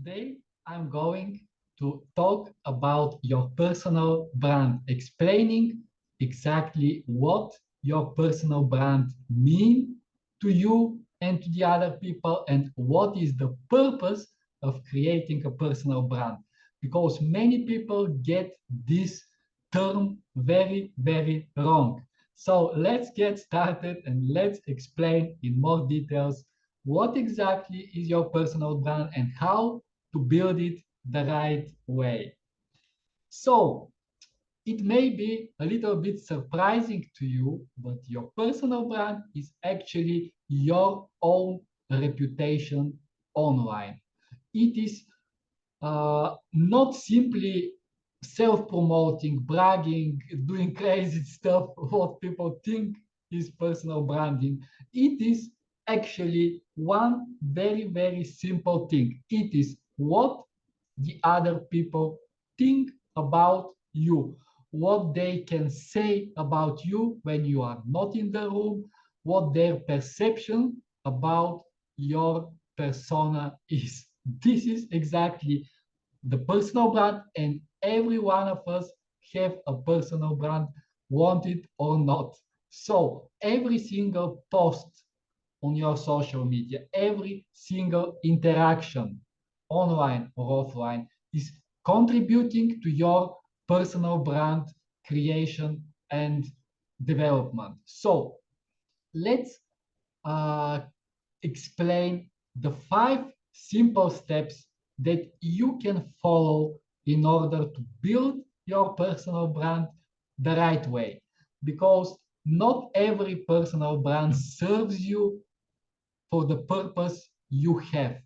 Today, I'm going to talk about your personal brand, explaining exactly what your personal brand mean to you and to the other people, and what is the purpose of creating a personal brand. Because many people get this term very, very wrong. So let's get started and let's explain in more details what exactly is your personal brand and how to build it the right way. So it may be a little bit surprising to you, but your personal brand is actually your own reputation online. It is not simply self-promoting, bragging, doing crazy stuff, what people think is personal branding. It is actually one very, very simple thing. It is what the other people think about you, what they can say about you when you are not in the room, what their perception about your persona is. This is exactly the personal brand, and every one of us have a personal brand, want it or not. So every single post on your social media, every single interaction, online or offline, is contributing to your personal brand creation and development. So let's uh, explain the 5 simple steps that you can follow in order to build your personal brand the right way. Because not every personal brand serves you for the purpose you have.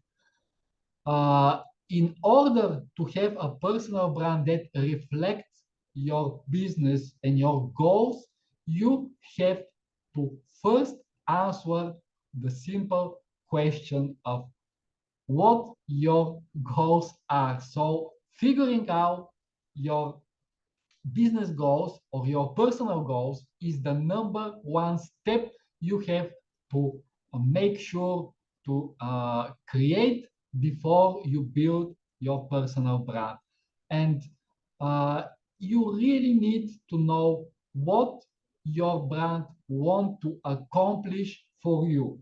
In order to have a personal brand that reflects your business and your goals, you have to first answer the simple question of what your goals are. So figuring out your business goals or your personal goals is the number one step you have to make sure to create before you build your personal brand. And uh, you really need to know what your brand want to accomplish for you.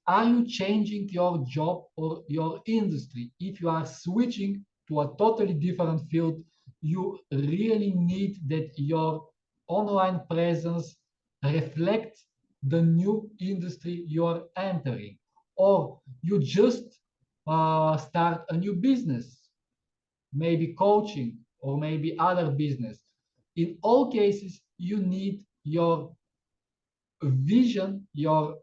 Are you changing your job or your industry? If you are switching to a totally different field, you really need that your online presence reflects the new industry you are entering. Or you just start a new business, maybe coaching or maybe other business. In all cases, you need your vision, your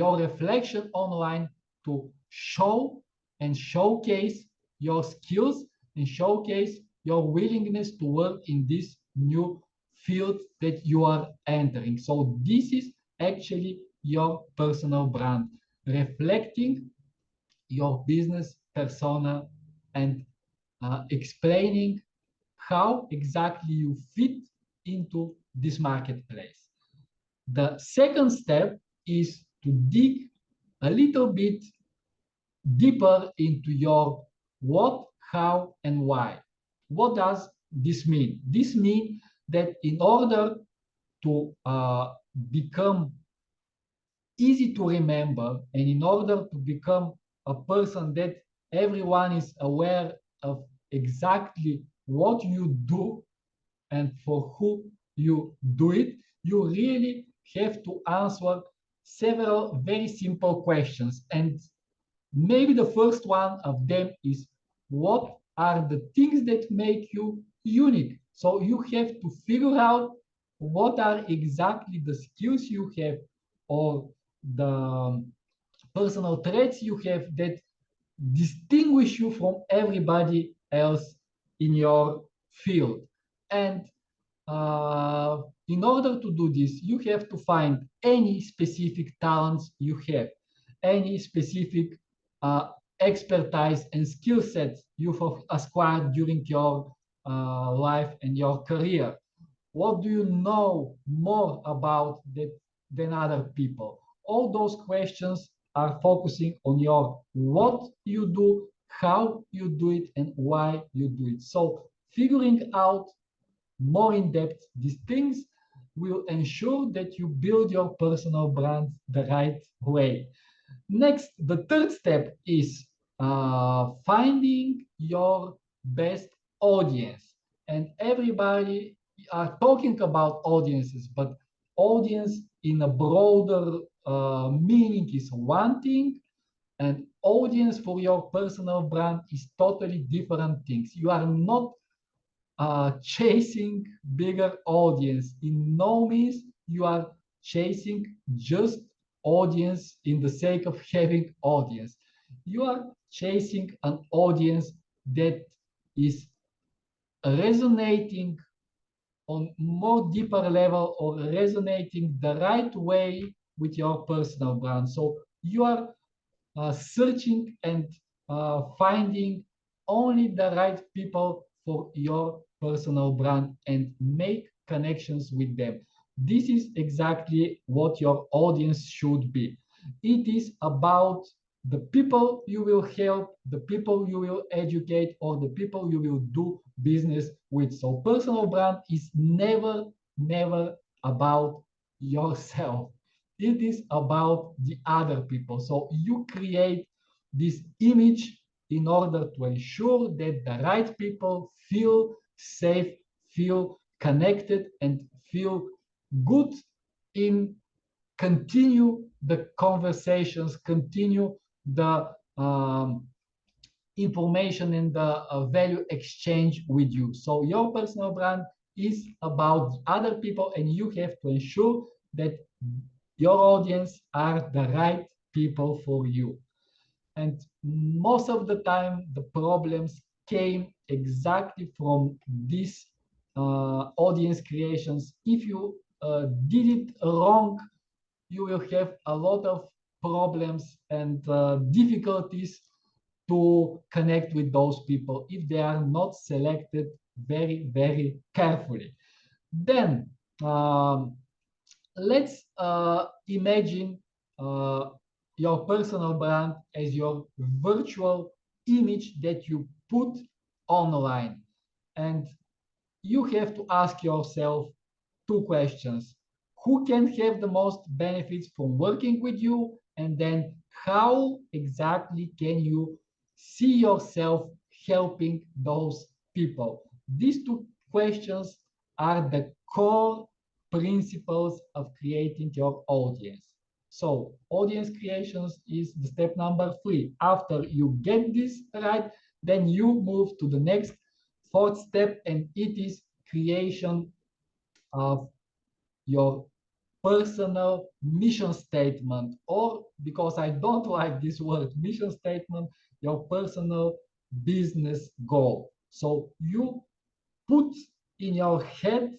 reflection online to show and showcase your skills and showcase your willingness to work in this new field that you are entering. So this is actually your personal brand, reflecting your business persona and explaining how exactly you fit into this marketplace. The second step is to dig a little bit deeper into your what, how, and why. What does this mean? This means that in order to become easy to remember and in order to become a person that everyone is aware of exactly what you do and for who you do it, you really have to answer several very simple questions. And maybe the first one of them is, what are the things that make you unique? So you have to figure out what are exactly the skills you have or the personal traits you have that distinguish you from everybody else in your field. And in order to do this, you have to find any specific talents you have, any specific uh, expertise and skill sets you've acquired during your life and your career. What do you know more about that than other people? All those questions are focusing on your what you do, how you do it and why you do it. So figuring out more in depth these things will ensure that you build your personal brand the right way. Next, the third step is finding your best audience. And everybody are talking about audiences, but audience in a broader meaning is one thing, and audience for your personal brand is totally different things. You are not chasing bigger audience. In no means you are chasing just audience in the sake of having audience. You are chasing an audience that is resonating on more deeper level or resonating the right way with your personal brand. So you are searching and finding only the right people for your personal brand and make connections with them. This is exactly what your audience should be. It is about the people you will help, the people you will educate, or the people you will do business with. So personal brand is never, never about yourself. It is about the other people. So you create this image in order to ensure that the right people feel safe, feel connected, and feel good in continue the conversations, continue the information and the value exchange with you. So your personal brand is about other people, and you have to ensure that your audience are the right people for you. And most of the time, the problems came exactly from these audience creations. If you did it wrong, you will have a lot of problems and difficulties to connect with those people if they are not selected very, very carefully. Then let's imagine your personal brand as your virtual image that you put online. And you have to ask yourself two questions. Who can have the most benefits from working with you? And then how exactly can you see yourself helping those people? These two questions are the core principles of creating your audience. So audience creations is the step number 3. After you get this right, then you move to the next fourth step, and it is creation of your personal mission statement, or because I don't like this word mission statement, your personal business goal. So you put in your head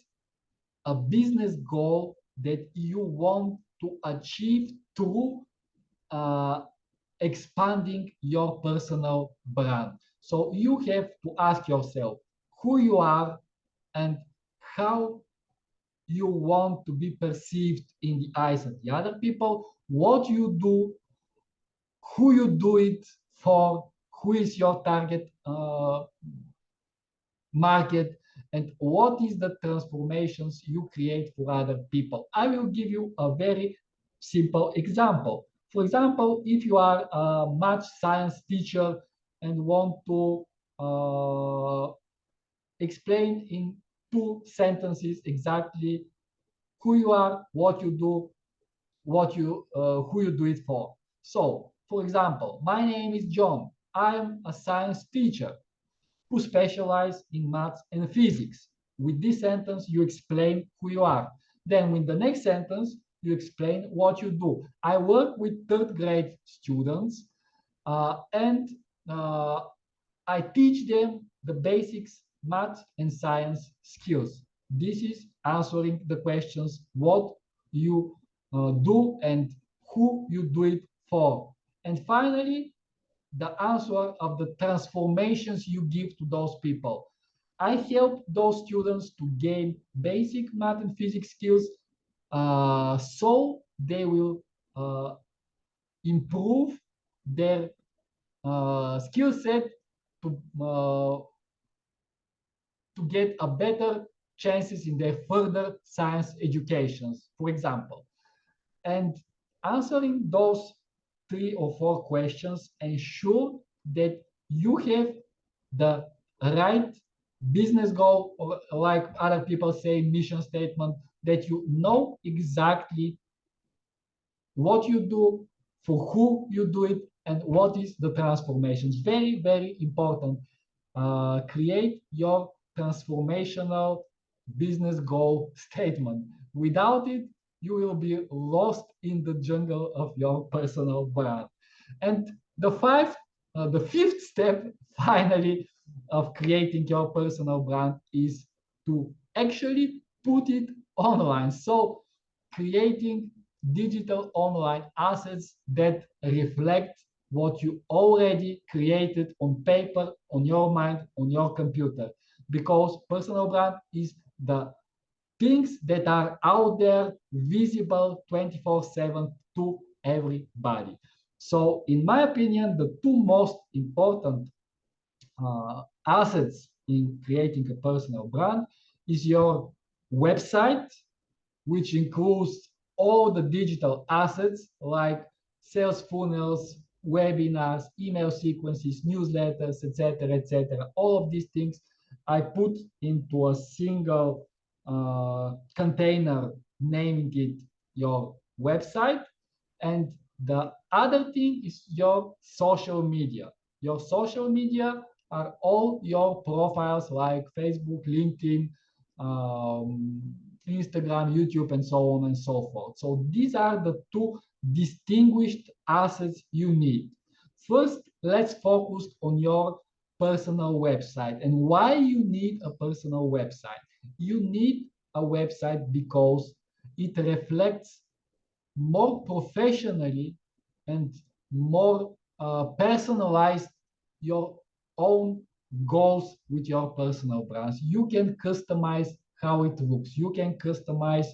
a business goal that you want to achieve through uh, expanding your personal brand. So you have to ask yourself who you are and how you want to be perceived in the eyes of the other people, what you do, who you do it for, who is your target market, and what is the transformations you create for other people. I will give you a very simple example. For example, if you are a math science teacher and want to explain in 2 sentences exactly who you are, what you do, who you do it for. So, for example, my name is John. I'm a science teacher who specializes in maths and physics. With this sentence, you explain who you are. Then, with the next sentence, you explain what you do. I work with third grade students, and I teach them the basics, math and science skills. This is answering the questions what you do and who you do it for. And finally, the answer of the transformations you give to those people. I help those students to gain basic math and physics skills so they will improve their skill set to get a better chances in their further science educations, for example. And answering those 3 or 4 questions ensure that you have the right business goal, or like other people say, mission statement, that you know exactly what you do, for who you do it, and what is the transformation. It's very, very important. Create your transformational business goal statement. Without it, you will be lost in the jungle of your personal brand. And the fifth step, finally, of creating your personal brand is to actually put it online. So creating digital online assets that reflect what you already created on paper, on your mind, on your computer. Because personal brand is the things that are out there, visible 24/7 to everybody. So, in my opinion, the 2 most important assets in creating a personal brand is your website, which includes all the digital assets like sales funnels, webinars, email sequences, newsletters, etc., etc. All of these things I put into a single container, naming it your website. And the other thing is your social media. Your social media are all your profiles like Facebook, LinkedIn, um, Instagram, YouTube, and so on and so forth. So these are the 2 distinguished assets you need. First, let's focus on your personal website and why you need a personal website. You need a website because it reflects more professionally and more personalized your own goals with your personal brands. You can customize how it looks. You can customize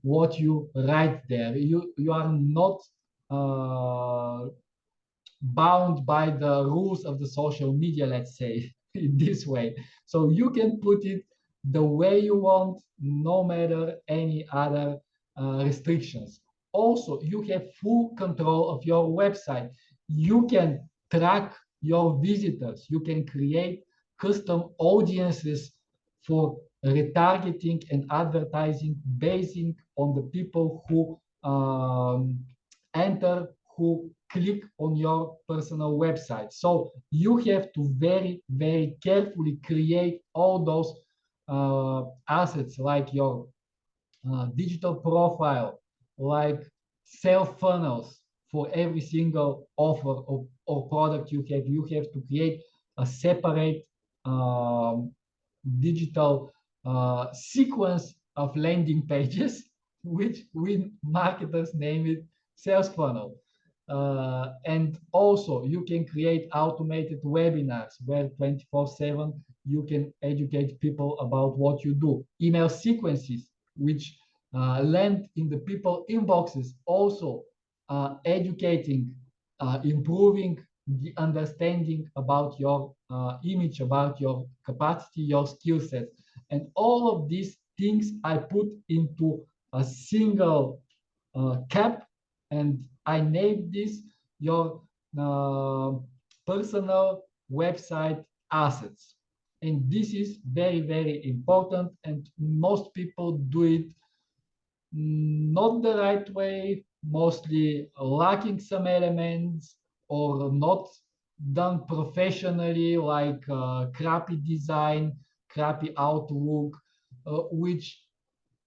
what you write there. You are not bound by the rules of the social media, let's say, in this way. So you can put it the way you want, no matter any other restrictions. Also, you have full control of your website. You can track your visitors. You can create custom audiences for retargeting and advertising based on the people who enter, who click on your personal website. So you have to very, very carefully create all those assets like your digital profile, like sales funnels for every single offer or product you have. You have to create a separate digital sequence of landing pages, which we marketers name it sales funnel. And also you can create automated webinars where 24/7 you can educate people about what you do. Email sequences, which land in the people inboxes, also educating, improving the understanding about your image, about your capacity, your skill set. And all of these things I put into a single cap, and I named this your personal website assets. And this is very, very important, and most people do it not the right way, mostly lacking some elements or not done professionally, like crappy design, crappy outlook, which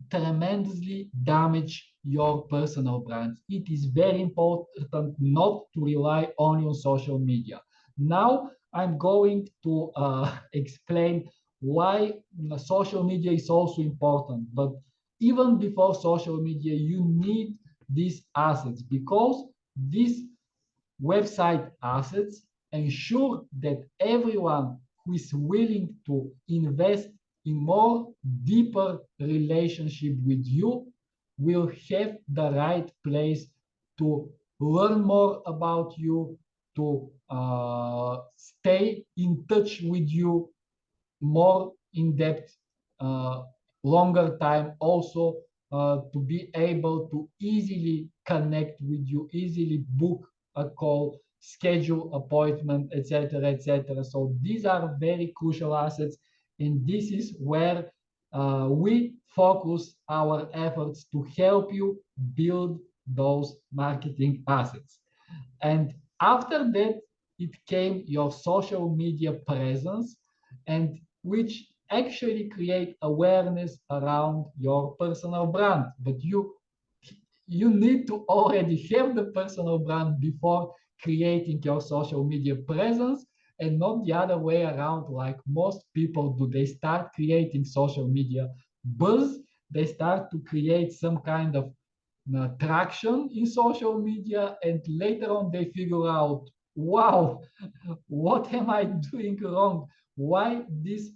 tremendously damage your personal brand. It is very important not to rely only on social media. Now I'm going to explain why social media is also important. But even before social media, you need these assets, because these website assets ensure that everyone who is willing to invest in more deeper relationship with you will have the right place to learn more about you, to stay in touch with you more in depth, longer time, also to be able to easily connect with you, easily book a call, schedule appointment, etc., etc. So these are very crucial assets, and this is where we focus our efforts to help you build those marketing assets. And after that, it came your social media presence, and which actually create awareness around your personal brand. But you need to already have the personal brand before creating your social media presence, and not the other way around like most people do. They start creating social media buzz, they start to create some kind of traction in social media, and later on they figure out, wow, what am I doing wrong? Why this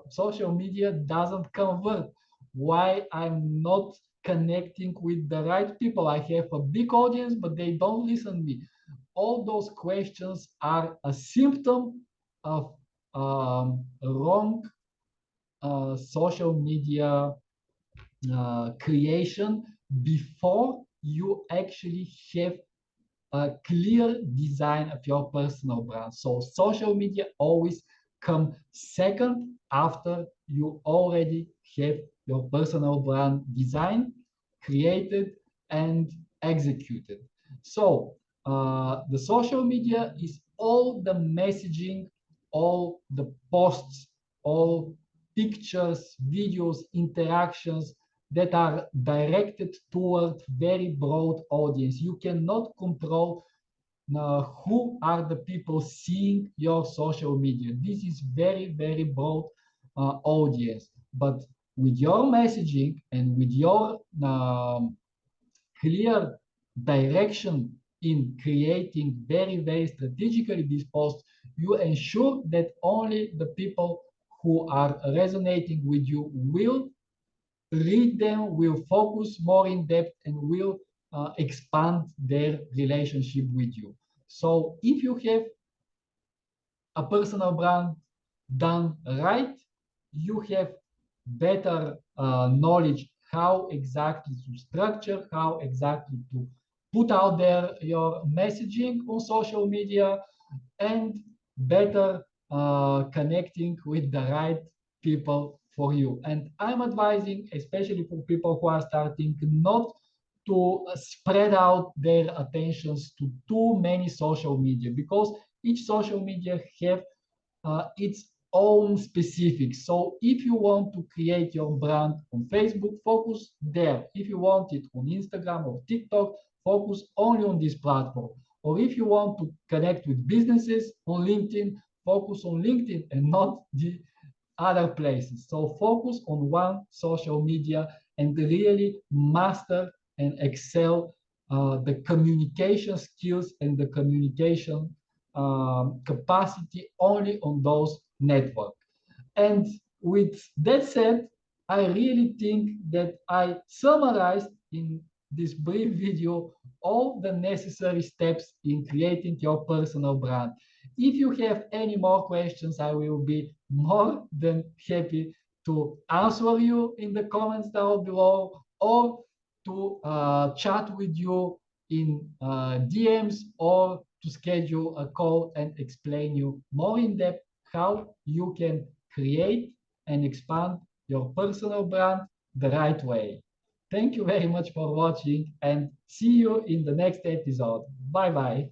social media doesn't convert? Why I'm not connecting with the right people? I have a big audience, but they don't listen to me. All those questions are a symptom of wrong social media creation before you actually have a clear design of your personal brand. So social media always come second after you already have your personal brand design, created, and executed. So the social media is all the messaging, all the posts, all pictures, videos, interactions that are directed toward very broad audience. You cannot control who are the people seeing your social media. This is very, very broad audience. But with your messaging and with your clear direction in creating very, very strategically these posts, you ensure that only the people who are resonating with you will read them, will focus more in depth, and will expand their relationship with you. So if you have a personal brand done right, you have better knowledge how exactly to structure, how exactly to put out there your messaging on social media, and better connecting with the right people for you. And I'm advising, especially for people who are starting, not to spread out their attentions to too many social media, because each social media have its own specifics. So if you want to create your brand on Facebook, focus there. If you want it on Instagram or TikTok, focus only on this platform. Or if you want to connect with businesses on LinkedIn, focus on LinkedIn and not the other places. So focus on one social media and really master and excel the communication skills and the communication capacity only on those networks. And with that said, I really think that I summarized in this brief video all the necessary steps in creating your personal brand. If you have any more questions, I will be more than happy to answer you in the comments down below, or to chat with you in DMs, or to schedule a call and explain you more in depth how you can create and expand your personal brand the right way. Thank you very much for watching, and see you in the next episode. Bye bye.